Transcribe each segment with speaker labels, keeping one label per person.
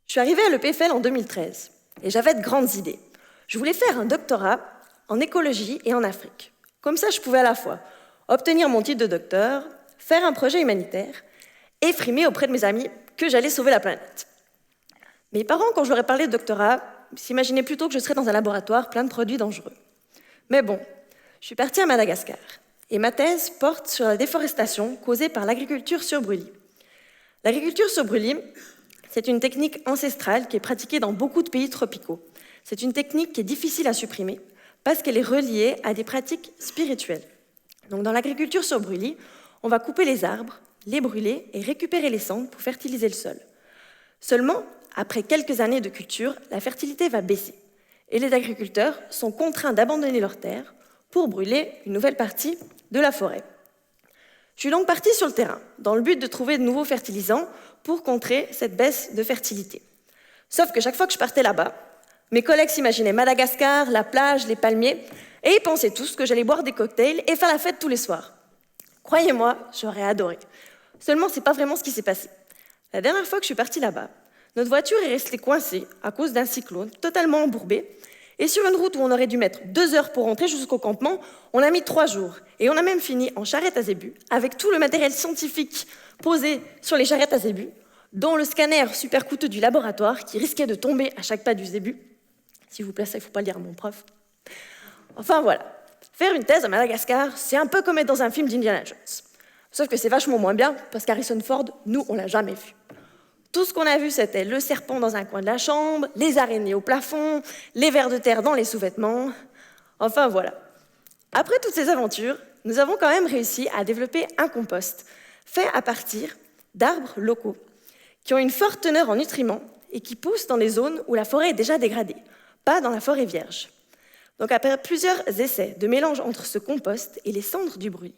Speaker 1: Je suis arrivée à l'EPFL en 2013 et j'avais de grandes idées. Je voulais faire un doctorat en écologie et en Afrique. Comme ça, je pouvais à la fois obtenir mon titre de docteur, faire un projet humanitaire et frimer auprès de mes amis que j'allais sauver la planète. Mes parents, quand je leur ai parlé de doctorat, s'imaginaient plutôt que je serais dans un laboratoire plein de produits dangereux. Mais bon, je suis partie à Madagascar et ma thèse porte sur la déforestation causée par l'agriculture sur brûlis. L'agriculture sur brûlis, c'est une technique ancestrale qui est pratiquée dans beaucoup de pays tropicaux. C'est une technique qui est difficile à supprimer parce qu'elle est reliée à des pratiques spirituelles. Donc dans l'agriculture sur brûlis, on va couper les arbres, les brûler et récupérer les cendres pour fertiliser le sol. Seulement, après quelques années de culture, la fertilité va baisser et les agriculteurs sont contraints d'abandonner leurs terres pour brûler une nouvelle partie de la forêt. Je suis donc partie sur le terrain, dans le but de trouver de nouveaux fertilisants pour contrer cette baisse de fertilité. Sauf que chaque fois que je partais là-bas, mes collègues s'imaginaient Madagascar, la plage, les palmiers, et ils pensaient tous que j'allais boire des cocktails et faire la fête tous les soirs. Croyez-moi, j'aurais adoré. Seulement, c'est pas vraiment ce qui s'est passé. La dernière fois que je suis partie là-bas, notre voiture est restée coincée à cause d'un cyclone totalement embourbé, et sur une route où on aurait dû mettre 2 heures pour rentrer jusqu'au campement, on a mis 3 jours. Et on a même fini en charrette à zébus, avec tout le matériel scientifique posé sur les charrettes à zébus, dont le scanner super coûteux du laboratoire qui risquait de tomber à chaque pas du zébu. S'il vous plaît, ça, il ne faut pas le dire à mon prof. Enfin voilà, faire une thèse à Madagascar, c'est un peu comme être dans un film d'Indiana Jones. Sauf que c'est vachement moins bien, parce qu'Harrison Ford, nous, on l'a jamais vu. Tout ce qu'on a vu, c'était le serpent dans un coin de la chambre, les araignées au plafond, les vers de terre dans les sous-vêtements. Enfin voilà. Après toutes ces aventures, nous avons quand même réussi à développer un compost fait à partir d'arbres locaux qui ont une forte teneur en nutriments et qui poussent dans des zones où la forêt est déjà dégradée, pas dans la forêt vierge. Donc après plusieurs essais de mélange entre ce compost et les cendres du brûlis,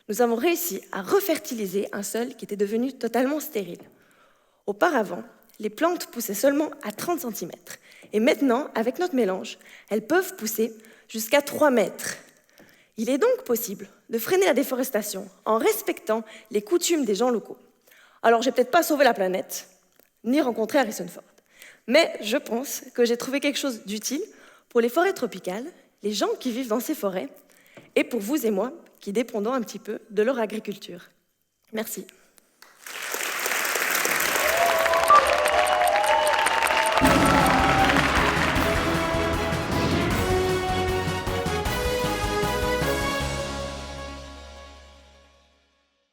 Speaker 1: nous avons réussi à refertiliser un sol qui était devenu totalement stérile. Auparavant, les plantes poussaient seulement à 30 cm. Et maintenant, avec notre mélange, elles peuvent pousser jusqu'à 3 mètres. Il est donc possible de freiner la déforestation en respectant les coutumes des gens locaux. Alors, j'ai peut-être pas sauvé la planète, ni rencontré Harrison Ford, mais je pense que j'ai trouvé quelque chose d'utile pour les forêts tropicales, les gens qui vivent dans ces forêts, et pour vous et moi, qui dépendons un petit peu de leur agriculture. Merci.